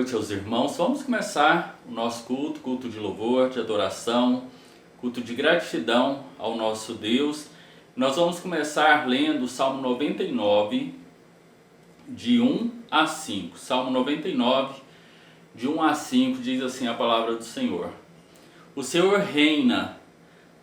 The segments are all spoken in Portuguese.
noite aos irmãos. Vamos começar o nosso culto de louvor, de adoração, culto de gratidão ao nosso Deus. Nós vamos começar lendo o Salmo 99, de 1 a 5. Salmo 99, de 1 a 5, diz assim a palavra do Senhor. O Senhor reina,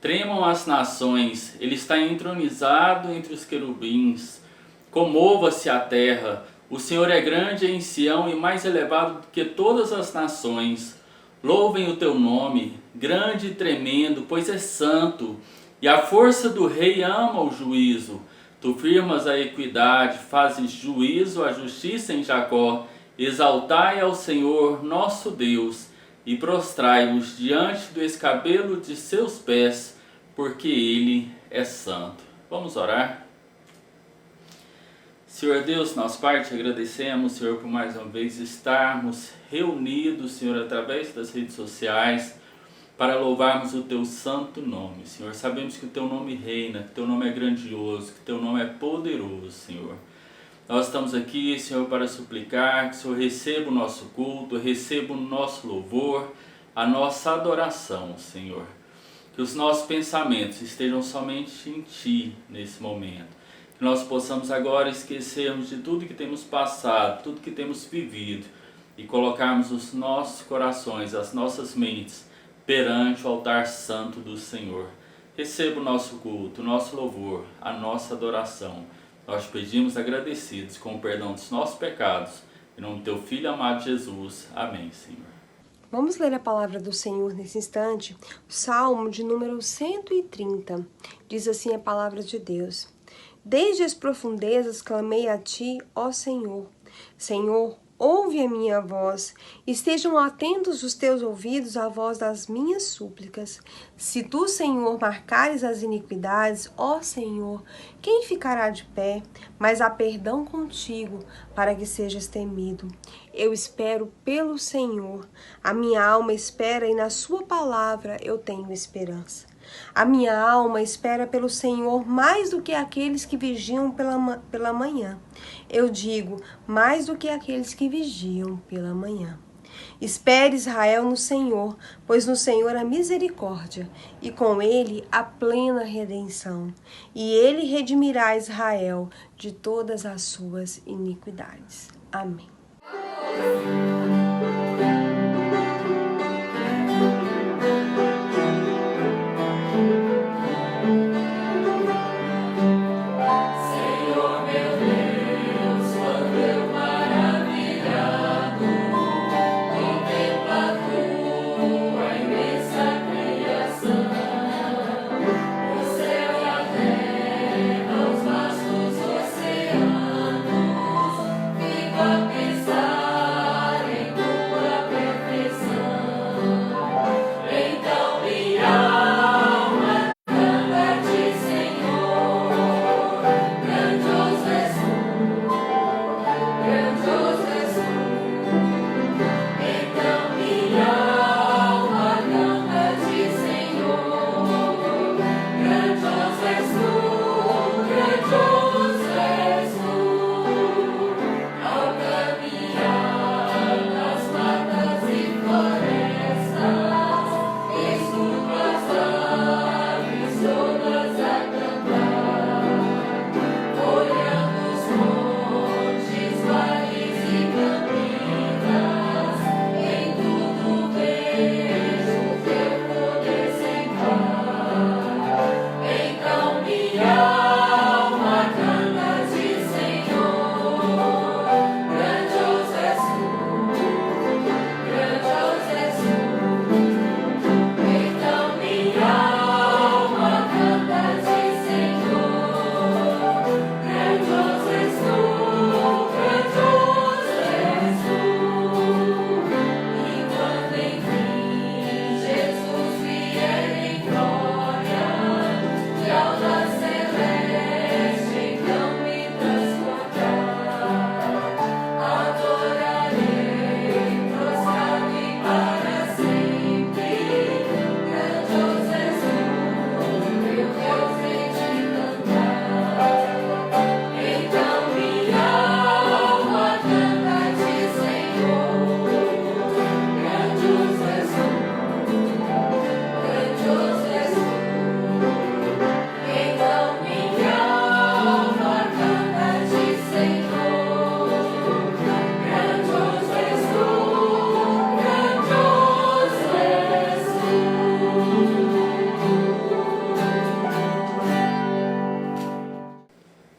tremam as nações, Ele está entronizado entre os querubins. Comova-se a terra, o Senhor é grande em Sião e mais elevado do que todas as nações. Louvem o teu nome, grande e tremendo, pois é santo, e a força do rei ama o juízo. Tu firmas a equidade, fazes juízo, a justiça em Jacó. Exaltai ao Senhor nosso Deus, e prostrai-vos diante do escabelo de seus pés, porque Ele é santo. Vamos orar? Senhor Deus, nosso Pai, te agradecemos, Senhor, por mais uma vez estarmos reunidos, Senhor, através das redes sociais, para louvarmos o teu santo nome, Senhor. Sabemos que o teu nome reina, que o teu nome é grandioso, que o teu nome é poderoso, Senhor. Nós estamos aqui, Senhor, para suplicar que o Senhor receba o nosso culto, receba o nosso louvor, a nossa adoração, Senhor. Que os nossos pensamentos estejam somente em Ti nesse momento. Que nós possamos agora esquecermos de tudo que temos passado, tudo que temos vivido e colocarmos os nossos corações, as nossas mentes perante o altar santo do Senhor. Receba o nosso culto, o nosso louvor, a nossa adoração. Nós pedimos agradecidos com o perdão dos nossos pecados. Em nome do teu Filho amado Jesus. Amém, Senhor. Vamos ler a palavra do Senhor nesse instante. O Salmo de número 130. Diz assim a palavra de Deus. Desde as profundezas clamei a ti, ó Senhor. Senhor, ouve a minha voz. Estejam atentos os teus ouvidos à voz das minhas súplicas. Se tu, Senhor, marcares as iniquidades, ó Senhor, quem ficará de pé? Mas há perdão contigo, para que sejas temido. Eu espero pelo Senhor. A minha alma espera e na sua palavra eu tenho esperança. A minha alma espera pelo Senhor mais do que aqueles que vigiam pela manhã. Eu digo, mais do que aqueles que vigiam pela manhã. Espere Israel no Senhor, pois no Senhor há misericórdia, e com Ele há plena redenção. E Ele redimirá Israel de todas as suas iniquidades. Amém.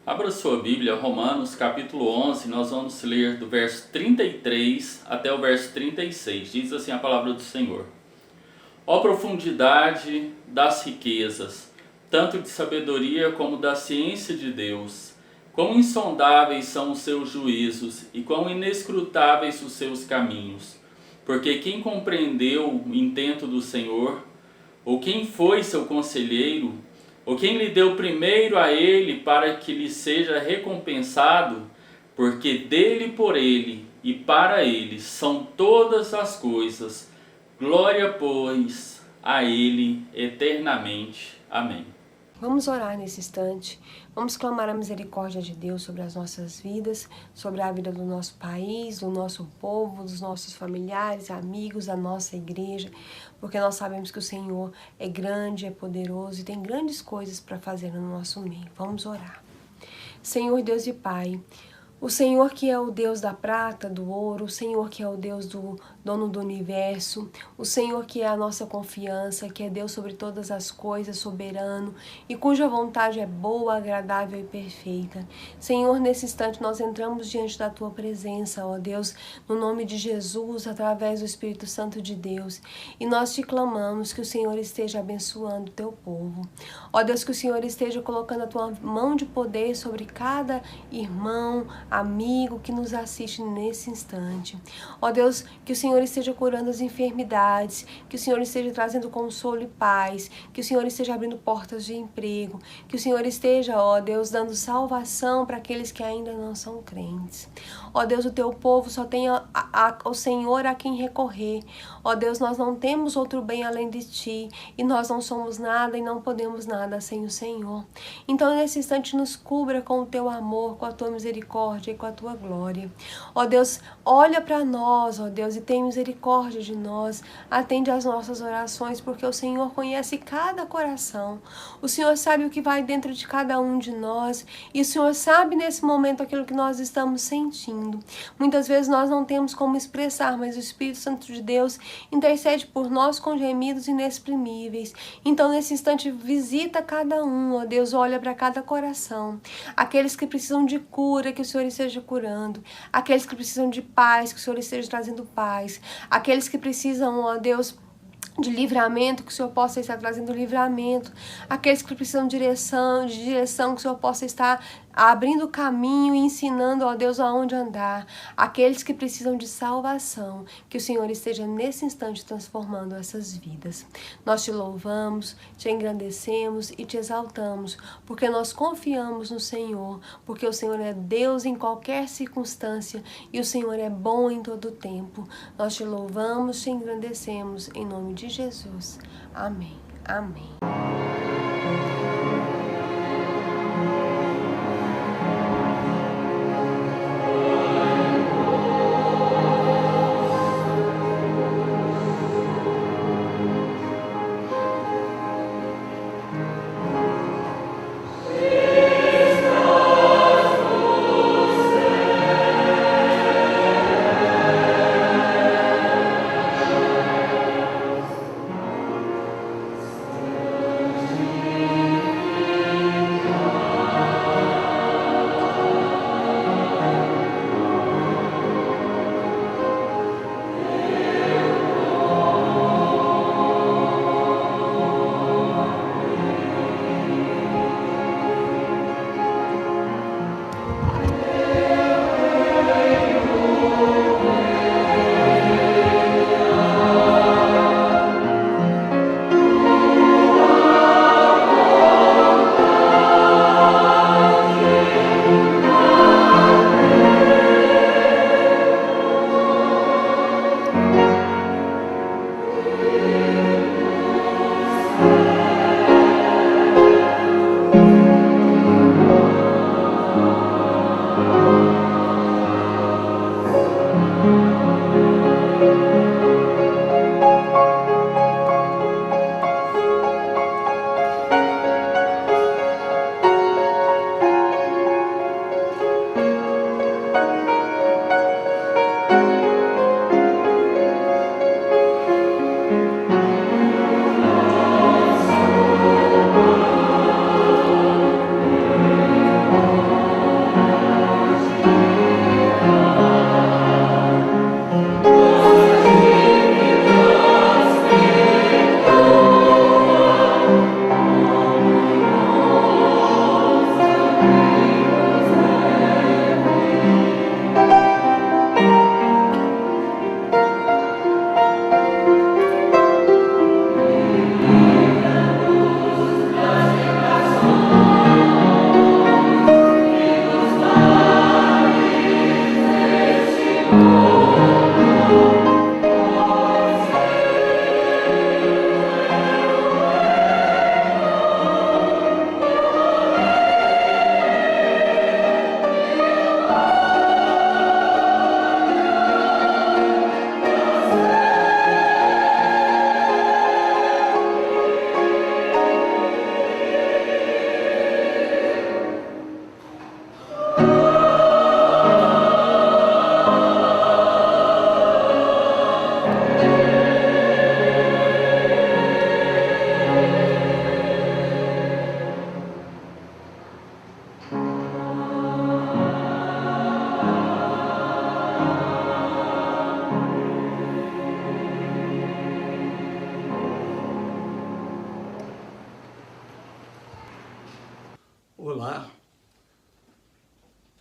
Abra sua Bíblia, Romanos capítulo 11, nós vamos ler do verso 33 até o verso 36. Diz assim a palavra do Senhor. Ó profundidade das riquezas, tanto de sabedoria como da ciência de Deus, quão insondáveis são os seus juízos e quão inescrutáveis os seus caminhos. Porque quem compreendeu o intento do Senhor, ou quem foi seu conselheiro, ou quem lhe deu primeiro a ele para que lhe seja recompensado, porque dele, por ele e para ele são todas as coisas. Glória, pois, a ele eternamente. Amém. Vamos orar nesse instante, vamos clamar a misericórdia de Deus sobre as nossas vidas, sobre a vida do nosso país, do nosso povo, dos nossos familiares, amigos, da nossa igreja, porque nós sabemos que o Senhor é grande, é poderoso e tem grandes coisas para fazer no nosso meio. Vamos orar. Senhor Deus e Pai, o Senhor que é o Deus da prata, do ouro, o Senhor que é o Deus do dono do universo, o Senhor que é a nossa confiança, que é Deus sobre todas as coisas, soberano, e cuja vontade é boa, agradável e perfeita. Senhor, nesse instante nós entramos diante da Tua presença, ó Deus, no nome de Jesus, através do Espírito Santo de Deus, e nós te clamamos que o Senhor esteja abençoando o Teu povo. Ó Deus, que o Senhor esteja colocando a Tua mão de poder sobre cada irmão, amigo que nos assiste nesse instante. Ó Deus, que o Senhor esteja curando as enfermidades, que o Senhor esteja trazendo consolo e paz, que o Senhor esteja abrindo portas de emprego, que o Senhor esteja, ó Deus, dando salvação para aqueles que ainda não são crentes. Ó Deus, o teu povo só tem o Senhor a quem recorrer. Ó Deus, nós não temos outro bem além de ti, e nós não somos nada e não podemos nada sem o Senhor. Então, nesse instante, nos cubra com o teu amor, com a tua misericórdia e com a tua glória. Ó Deus, olha para nós, ó Deus, e tem misericórdia de nós, atende às nossas orações, porque o Senhor conhece cada coração, o Senhor sabe o que vai dentro de cada um de nós, e o Senhor sabe nesse momento aquilo que nós estamos sentindo. Muitas vezes nós não temos como expressar, mas o Espírito Santo de Deus intercede por nós com gemidos inexprimíveis. Então, nesse instante, visita cada um, ó Deus, olha para cada coração, aqueles que precisam de cura, que o Senhor esteja curando, aqueles que precisam de paz, que o Senhor esteja trazendo paz, aqueles que precisam, ó Deus, de livramento, que o Senhor possa estar trazendo livramento, aqueles que precisam de direção, que o Senhor possa estar abrindo caminho e ensinando, ó Deus, aonde andar, aqueles que precisam de salvação, que o Senhor esteja nesse instante transformando essas vidas. Nós te louvamos, te engrandecemos e te exaltamos, porque nós confiamos no Senhor, porque o Senhor é Deus em qualquer circunstância e o Senhor é bom em todo tempo. Nós te louvamos, te engrandecemos, em nome de Jesus. Amém. Amém.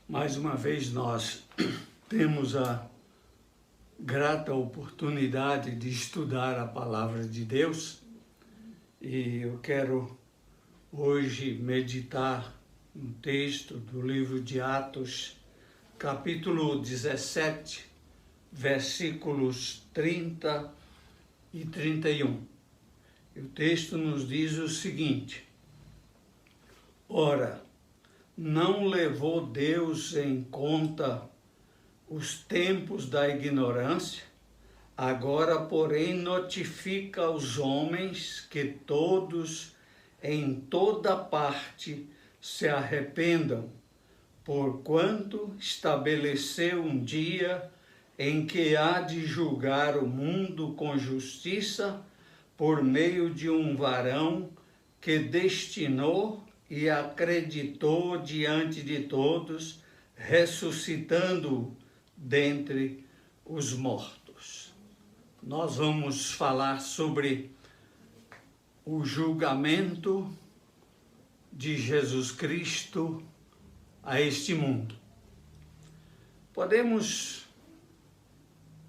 Mais uma vez nós temos a grata oportunidade de estudar a Palavra de Deus e eu quero hoje meditar um texto do livro de Atos, capítulo 17, versículos 30 e 31. E o texto nos diz o seguinte: Ora, não levou Deus em conta os tempos da ignorância, agora, porém, notifica aos homens que todos, em toda parte, se arrependam, porquanto estabeleceu um dia em que há de julgar o mundo com justiça por meio de um varão que destinou e acreditou diante de todos, ressuscitando dentre os mortos. Nós vamos falar sobre o julgamento de Jesus Cristo a este mundo. Podemos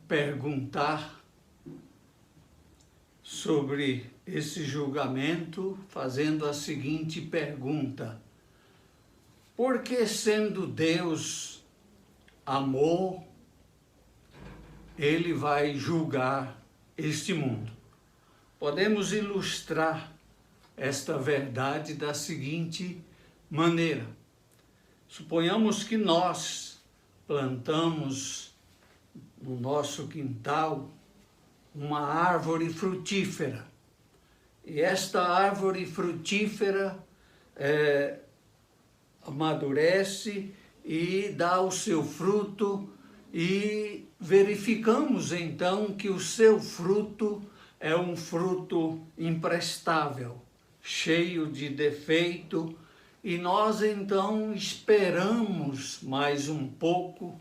perguntar sobre esse julgamento fazendo a seguinte pergunta: por que, sendo Deus amor, ele vai julgar este mundo? Podemos ilustrar esta verdade da seguinte maneira: suponhamos que nós plantamos no nosso quintal uma árvore frutífera, e esta árvore frutífera amadurece e dá o seu fruto, e verificamos então que o seu fruto é um fruto imprestável, cheio de defeito, e nós então esperamos mais um pouco,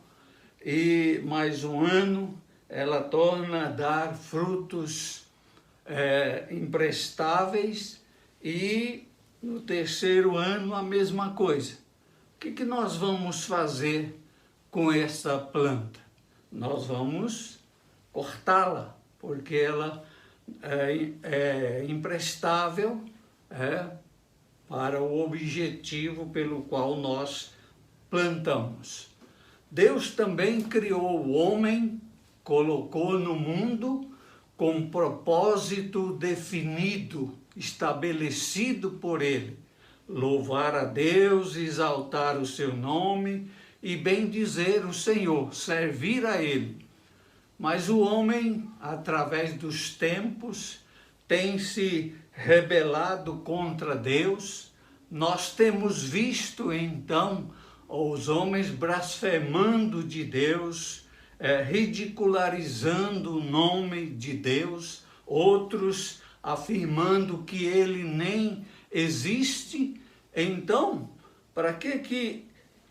e mais um ano ela torna a dar frutos imprestáveis, e no terceiro ano a mesma coisa. O que nós vamos fazer com essa planta? Nós vamos cortá-la, porque ela é imprestável para o objetivo pelo qual nós plantamos. Deus também criou o homem, colocou no mundo com um propósito definido, estabelecido por ele: louvar a Deus, exaltar o seu nome e bendizer o Senhor, servir a ele. Mas o homem, através dos tempos, tem se rebelado contra Deus. Nós temos visto então os homens blasfemando de Deus, ridicularizando o nome de Deus, outros afirmando que ele nem existe. Então, para que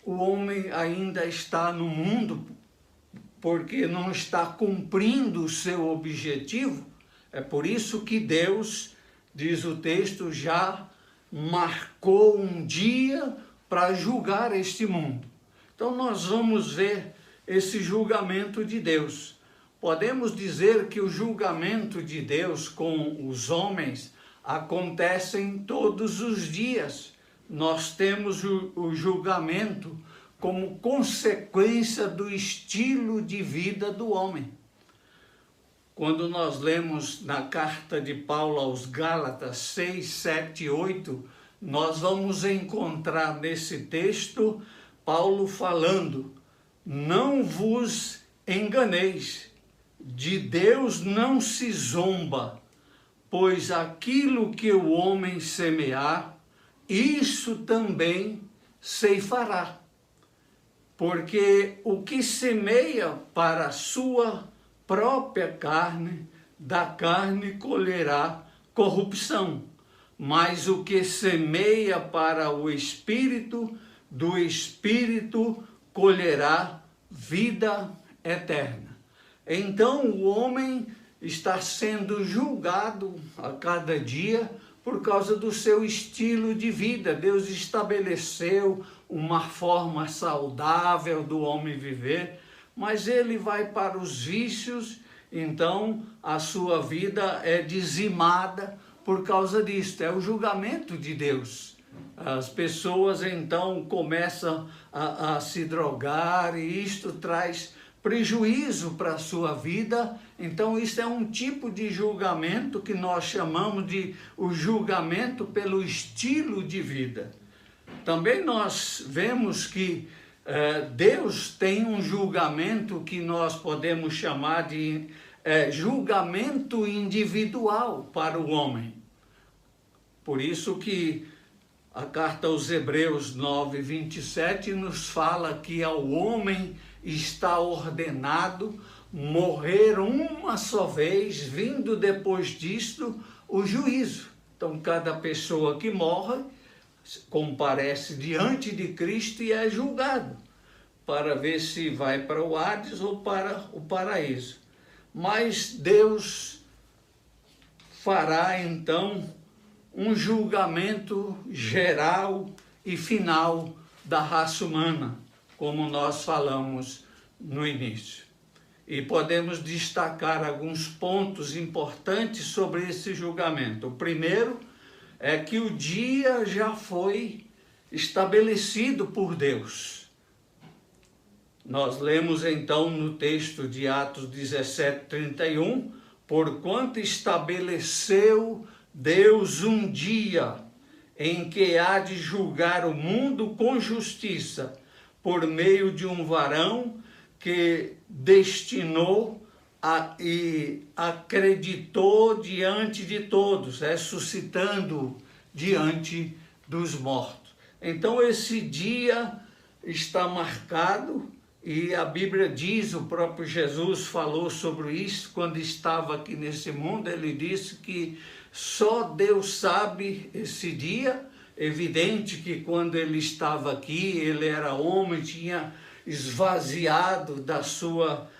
o homem ainda está no mundo? Porque não está cumprindo o seu objetivo. É por isso que Deus, diz o texto, já marcou um dia para julgar este mundo. Então nós vamos ver esse julgamento de Deus. Podemos dizer que o julgamento de Deus com os homens acontecem todos os dias. Nós temos o julgamento como consequência do estilo de vida do homem. Quando nós lemos na carta de Paulo aos Gálatas 6, 7 e 8, nós vamos encontrar nesse texto Paulo falando: não vos enganeis, de Deus não se zomba, pois aquilo que o homem semear, isso também ceifará. Porque o que semeia para a sua própria carne, da carne colherá corrupção. Mas o que semeia para o Espírito, do Espírito colherá vida eterna. Então o homem está sendo julgado a cada dia por causa do seu estilo de vida. Deus estabeleceu uma forma saudável do homem viver, mas ele vai para os vícios, então a sua vida é dizimada por causa disso. É o julgamento de Deus. As pessoas então começam a se drogar e isto traz prejuízo para a sua vida. Então isso é um tipo de julgamento que nós chamamos de o julgamento pelo estilo de vida. Também nós vemos que Deus tem um julgamento que nós podemos chamar de julgamento individual para o homem. Por isso que a carta aos Hebreus 9:27 nos fala que ao homem está ordenado morrer uma só vez, vindo depois disto o juízo. Então cada pessoa que morre comparece diante de Cristo e é julgado para ver se vai para o Hades ou para o paraíso. Mas Deus fará então um julgamento geral e final da raça humana, como nós falamos no início. E podemos destacar alguns pontos importantes sobre esse julgamento. O primeiro é que o dia já foi estabelecido por Deus. Nós lemos então no texto de Atos 17:31, porquanto estabeleceu Deus um dia em que há de julgar o mundo com justiça, por meio de um varão que destinou e acreditou diante de todos, ressuscitando diante dos mortos. Então esse dia está marcado e a Bíblia diz, o próprio Jesus falou sobre isso quando estava aqui nesse mundo. Ele disse que só Deus sabe esse dia. Evidente que quando ele estava aqui, ele era homem, tinha esvaziado da sua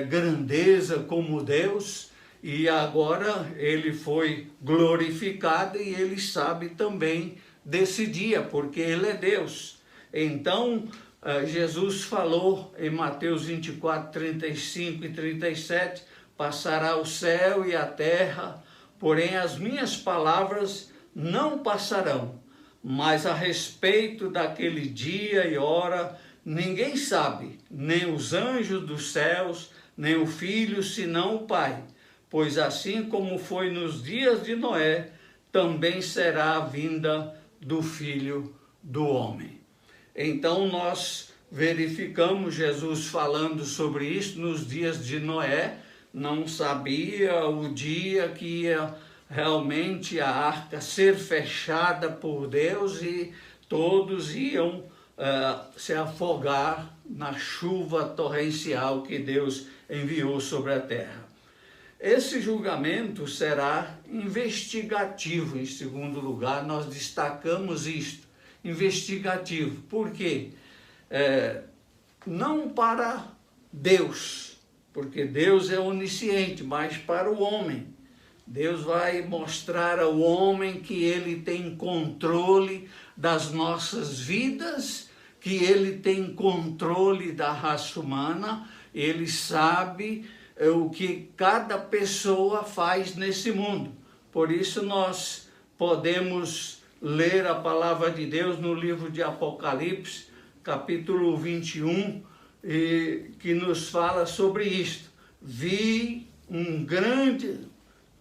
grandeza como Deus, e agora ele foi glorificado e ele sabe também desse dia, porque ele é Deus. Então, Jesus falou em Mateus 24:35 e 37, passará o céu e a terra, porém as minhas palavras não passarão. Mas a respeito daquele dia e hora, ninguém sabe, nem os anjos dos céus, nem o Filho, senão o Pai. Pois assim como foi nos dias de Noé, também será a vinda do Filho do Homem. Então nós verificamos Jesus falando sobre isso nos dias de Noé. Não sabia o dia que ia realmente a arca ser fechada por Deus e todos iam se afogar na chuva torrencial que Deus enviou sobre a terra. Esse julgamento será investigativo. Em segundo lugar, nós destacamos isto, investigativo. Por quê? Não para Deus, porque Deus é onisciente, mas para o homem. Deus vai mostrar ao homem que ele tem controle das nossas vidas, que ele tem controle da raça humana, ele sabe o que cada pessoa faz nesse mundo. Por isso nós podemos ler a palavra de Deus no livro de Apocalipse, capítulo 21, que nos fala sobre isto.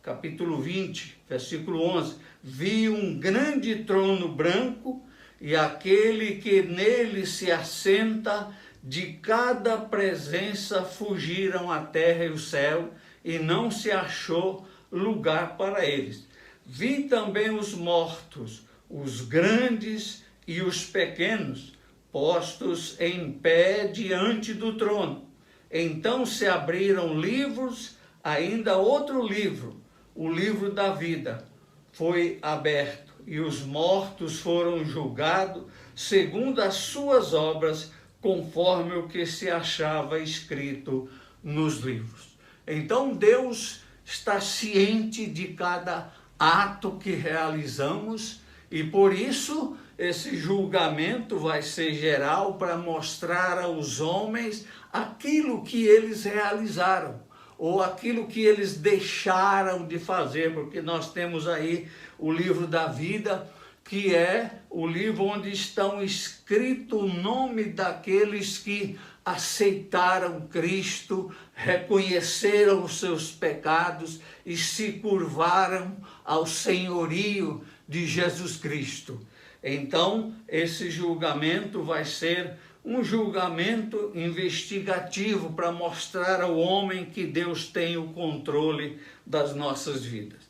Capítulo 20, versículo 11, vi um grande trono branco e aquele que nele se assenta, de cada presença fugiram a terra e o céu, e não se achou lugar para eles. Vi também os mortos, os grandes e os pequenos, postos em pé diante do trono. Então se abriram livros, ainda outro livro, o livro da vida, foi aberto, e os mortos foram julgados segundo as suas obras, conforme o que se achava escrito nos livros. Então Deus está ciente de cada ato que realizamos, e por isso esse julgamento vai ser geral para mostrar aos homens aquilo que eles realizaram, ou aquilo que eles deixaram de fazer, porque nós temos aí o livro da vida, que é o livro onde estão escrito o nome daqueles que aceitaram Cristo, reconheceram os seus pecados e se curvaram ao senhorio de Jesus Cristo. Então, esse julgamento vai ser um julgamento investigativo para mostrar ao homem que Deus tem o controle das nossas vidas.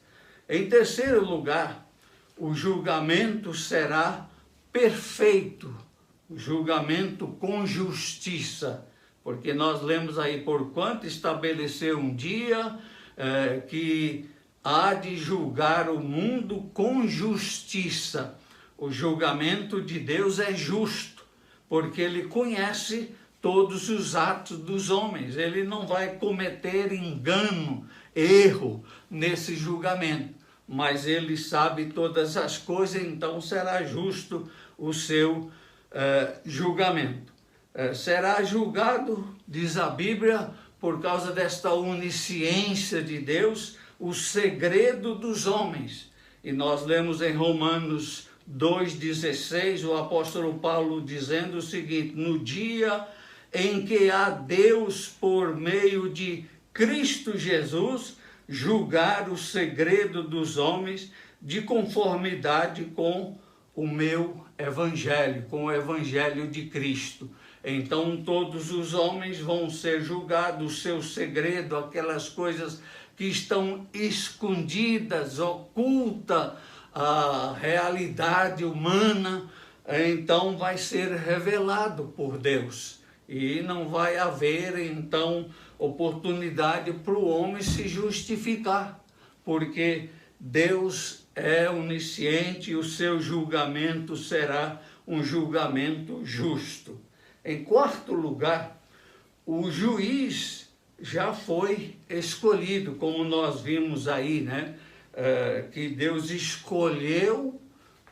Em terceiro lugar, o julgamento será perfeito, o julgamento com justiça, porque nós lemos aí, porquanto estabeleceu um dia que há de julgar o mundo com justiça. O julgamento de Deus é justo, porque Ele conhece todos os atos dos homens. Ele não vai cometer engano, erro nesse julgamento, mas Ele sabe todas as coisas, então será justo o seu julgamento. Será julgado, diz a Bíblia, por causa desta onisciência de Deus, o segredo dos homens. E nós lemos em Romanos 2,16, o apóstolo Paulo dizendo o seguinte: no dia em que a Deus, por meio de Cristo Jesus, julgar o segredo dos homens de conformidade com o meu evangelho, com o evangelho de Cristo. Então todos os homens vão ser julgados, o seu segredo, aquelas coisas que estão escondidas, oculta a realidade humana, então vai ser revelado por Deus. E não vai haver, então, oportunidade para o homem se justificar, porque Deus é onisciente e o seu julgamento será um julgamento justo. Em quarto lugar, o juiz já foi escolhido, como nós vimos aí, né? Que Deus escolheu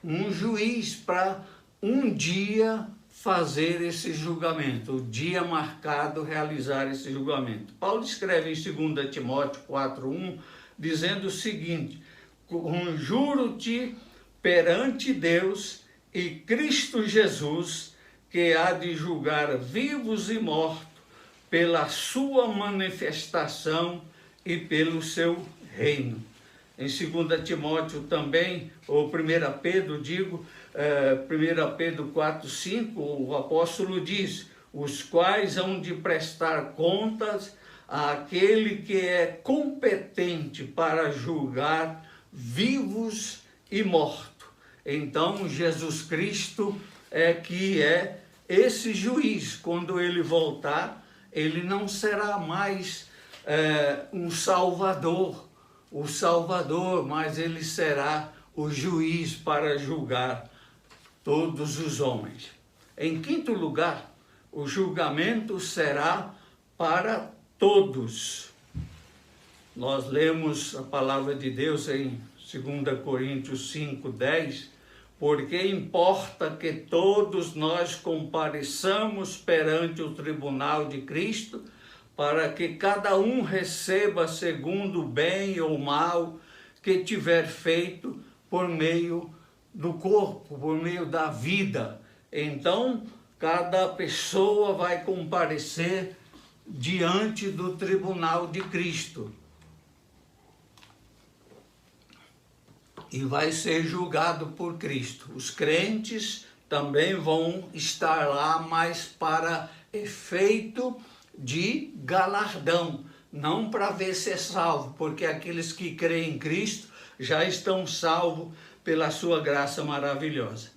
um juiz para um dia fazer esse julgamento, o dia marcado realizar esse julgamento. Paulo escreve em 2 Timóteo 4:1, dizendo o seguinte: conjuro-te perante Deus e Cristo Jesus, que há de julgar vivos e mortos pela sua manifestação e pelo seu reino. Em 2 Timóteo também, ou 1 Pedro, 1 Pedro 4:5, o apóstolo diz: os quais hão de prestar contas àquele que é competente para julgar vivos e mortos. Então, Jesus Cristo que é esse juiz. Quando ele voltar, ele não será mais um salvador, o Salvador, mas ele será o juiz para julgar todos os homens. Em quinto lugar, o julgamento será para todos. Nós lemos a palavra de Deus em 2 Coríntios 5:10, porque importa que todos nós compareçamos perante o tribunal de Cristo, para que cada um receba segundo o bem ou mal que tiver feito por meio do corpo, por meio da vida. Então, cada pessoa vai comparecer diante do tribunal de Cristo e vai ser julgado por Cristo. Os crentes também vão estar lá, mas para efeito de galardão, não para ver se é salvo, porque aqueles que creem em Cristo já estão salvos pela sua graça maravilhosa.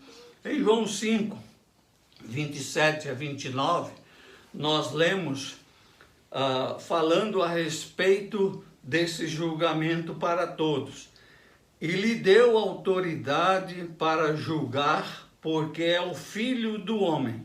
Em João 5, 27 a 29, nós lemos falando a respeito desse julgamento para todos. E lhe deu autoridade para julgar, porque é o Filho do homem.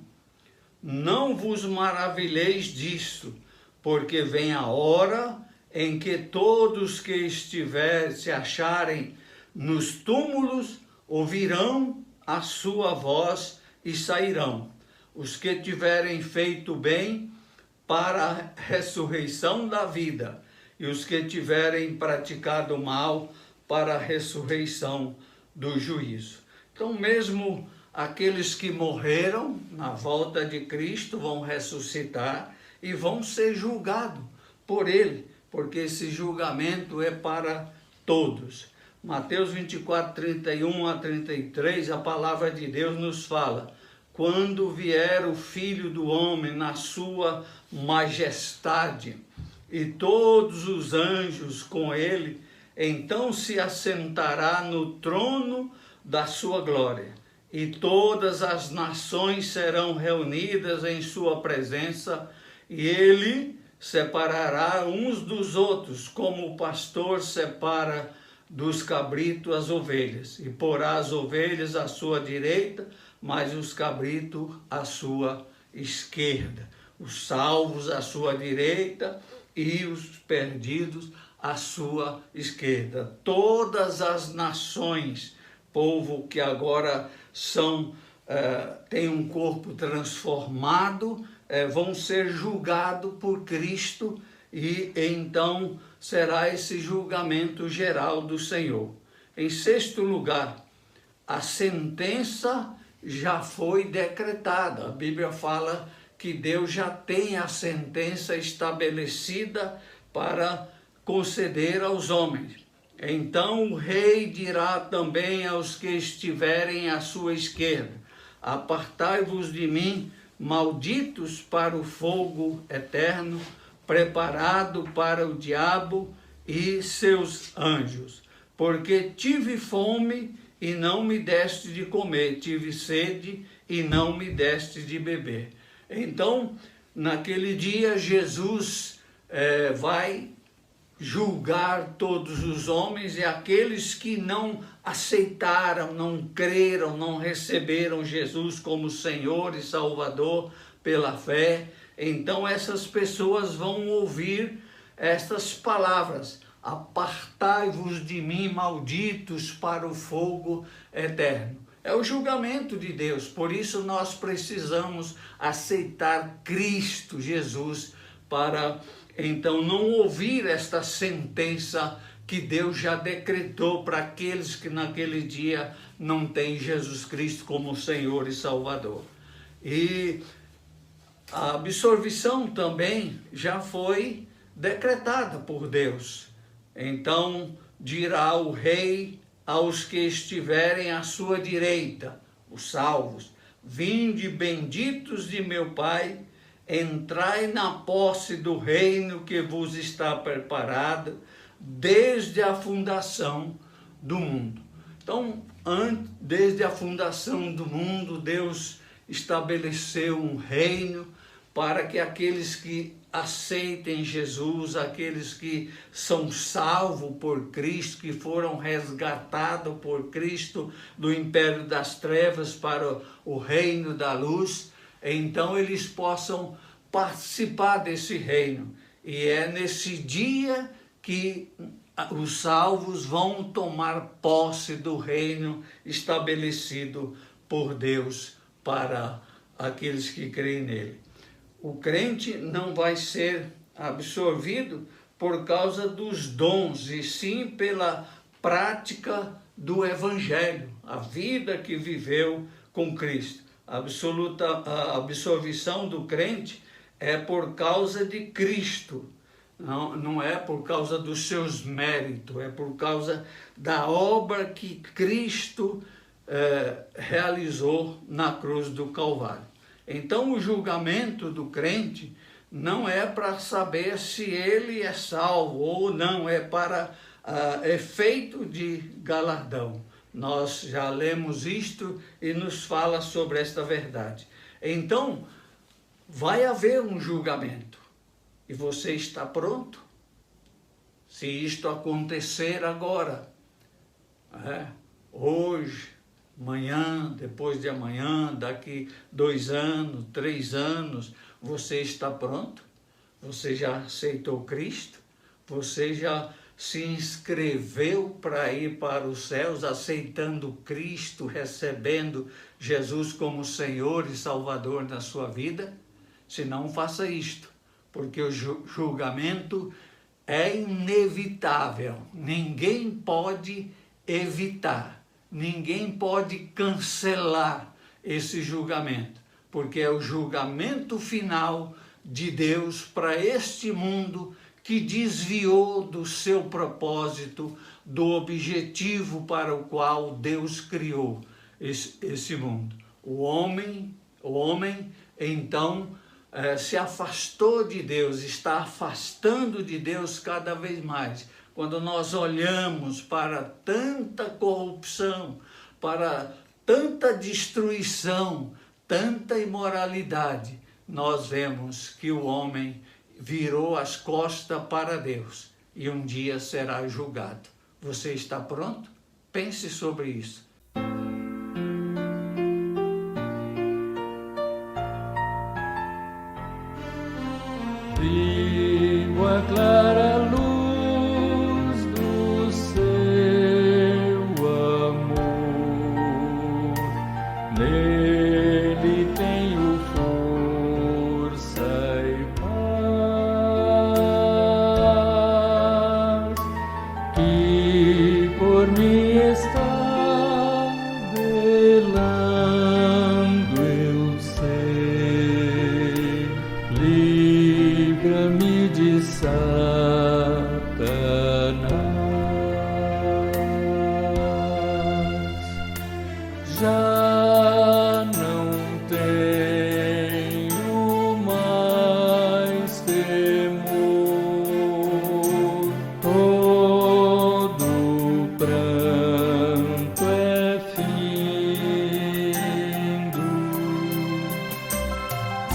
Não vos maravilheis disso, porque vem a hora em que todos que se acharem nos túmulos ouvirão a sua voz e sairão. Os que tiverem feito bem para a ressurreição da vida, e os que tiverem praticado mal para a ressurreição do juízo. Então, mesmo aqueles que morreram na volta de Cristo vão ressuscitar e vão ser julgados por Ele, porque esse julgamento é para todos. Mateus 24, 31 a 33, a palavra de Deus nos fala: quando vier o Filho do Homem na sua majestade e todos os anjos com ele, então se assentará no trono da sua glória, e todas as nações serão reunidas em sua presença, e ele separará uns dos outros, como o pastor separa dos cabritos as ovelhas, e porá as ovelhas à sua direita, mas os cabritos à sua esquerda, os salvos à sua direita e os perdidos à sua esquerda. Todas as nações, povo que agora tem um corpo transformado, vão ser julgados por Cristo, e então será esse julgamento geral do Senhor. Em sexto lugar, a sentença já foi decretada. A Bíblia fala que Deus já tem a sentença estabelecida para conceder aos homens. Então o rei dirá também aos que estiverem à sua esquerda: apartai-vos de mim, malditos, para o fogo eterno, preparado para o diabo e seus anjos. Porque tive fome e não me deste de comer, tive sede e não me deste de beber. Então, naquele dia, Jesus vai julgar todos os homens, e aqueles que não aceitaram, não creram, não receberam Jesus como Senhor e Salvador pela fé. Então essas pessoas vão ouvir estas palavras: apartai-vos de mim, malditos, para o fogo eterno. É o julgamento de Deus, por isso nós precisamos aceitar Cristo Jesus para então não ouvir esta sentença que Deus já decretou para aqueles que naquele dia não têm Jesus Cristo como Senhor e Salvador. E a absolvição também já foi decretada por Deus. Então dirá o rei aos que estiverem à sua direita, os salvos: vinde, benditos de meu Pai, entrai na posse do reino que vos está preparado desde a fundação do mundo. Então, desde a fundação do mundo, Deus estabeleceu um reino para que aqueles que aceitem Jesus, aqueles que são salvos por Cristo, que foram resgatados por Cristo do império das trevas para o reino da luz, então eles possam participar desse reino. E é nesse dia que os salvos vão tomar posse do reino estabelecido por Deus para aqueles que creem nele. O crente não vai ser absorvido por causa dos dons, e sim pela prática do Evangelho, a vida que viveu com Cristo. A absolvição do crente é por causa de Cristo, não é por causa dos seus méritos, é por causa da obra que Cristo realizou na cruz do Calvário. Então o julgamento do crente não é para saber se ele é salvo ou não, é para efeito de galardão. Nós já lemos isto e nos fala sobre esta verdade. Então, vai haver um julgamento. E você está pronto? Se isto acontecer agora, hoje, amanhã, depois de amanhã, daqui 2 anos, 3 anos, você está pronto? Você já aceitou Cristo? Você já se inscreveu para ir para os céus, aceitando Cristo, recebendo Jesus como Senhor e Salvador na sua vida? Se não, faça isto, porque o julgamento é inevitável. Ninguém pode evitar, ninguém pode cancelar esse julgamento, porque é o julgamento final de Deus para este mundo que desviou do seu propósito, do objetivo para o qual Deus criou esse mundo. O homem, então, se afastou de Deus, está afastando de Deus cada vez mais. Quando nós olhamos para tanta corrupção, para tanta destruição, tanta imoralidade, nós vemos que o homem virou as costas para Deus e um dia será julgado. Você está pronto? Pense sobre isso. Vivo a clara luz do seu amor, nele tenho força e paz, que por mim está velando, eu sei. Livra-me de Satanás. Já não tenho mais temor, todo pranto é findo.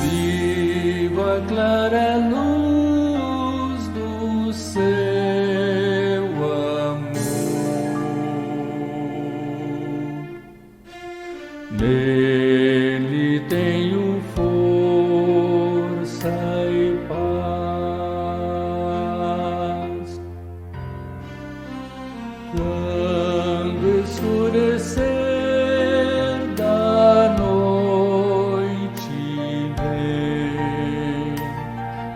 Vivo a clara luz do seu amor, nele tenho força e paz. Quando escurecer da noite vem,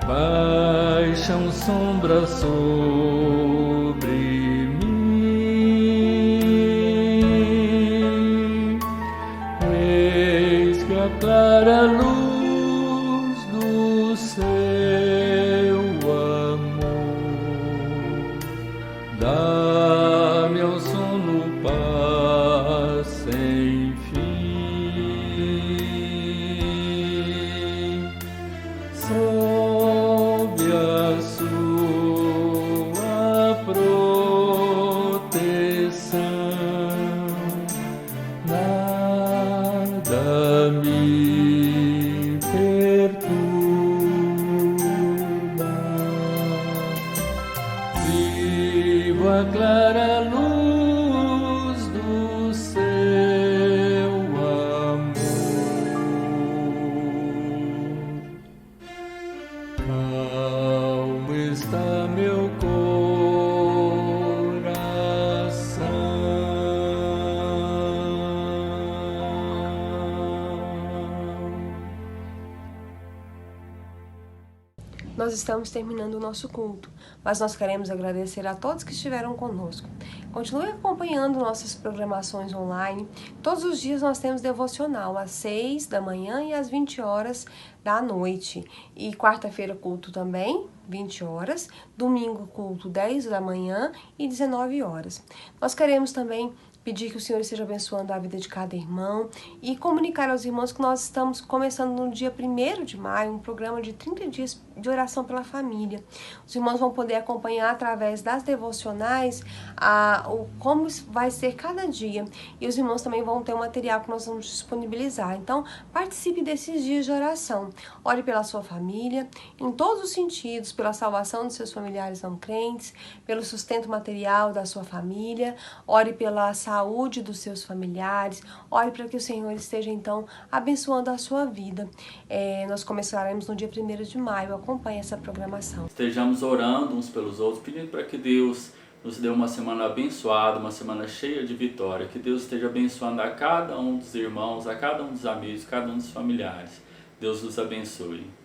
baixam sombras sobre mim. Eis que a clara luz do seu amor dá-me ao sono paz sem fim. Sob a sua proteção, nada me perturba. Vivo a clara luz do seu amor. Calmo está meu coração. Nós estamos terminando o nosso culto, mas nós queremos agradecer a todos que estiveram conosco. Continue acompanhando nossas programações online. Todos os dias nós temos devocional às 6 da manhã e às 20 horas da noite. E quarta-feira culto também, 20 horas. Domingo culto 10 da manhã e 19 horas. Nós queremos também pedir que o Senhor esteja abençoando a vida de cada irmão e comunicar aos irmãos que nós estamos começando no dia 1º de maio, um programa de 30 dias de oração pela família. Os irmãos vão poder acompanhar através das devocionais como vai ser cada dia. E os irmãos também vão ter um material que nós vamos disponibilizar. Então, participe desses dias de oração. Ore pela sua família, em todos os sentidos, pela salvação dos seus familiares não crentes, pelo sustento material da sua família, ore pela saúde saúde dos seus familiares. Ore para que o Senhor esteja, então, abençoando a sua vida. Nós começaremos no dia 1º de maio. Acompanhe essa programação. Estejamos orando uns pelos outros, pedindo para que Deus nos dê uma semana abençoada, uma semana cheia de vitória. Que Deus esteja abençoando a cada um dos irmãos, a cada um dos amigos, a cada um dos familiares. Deus nos abençoe.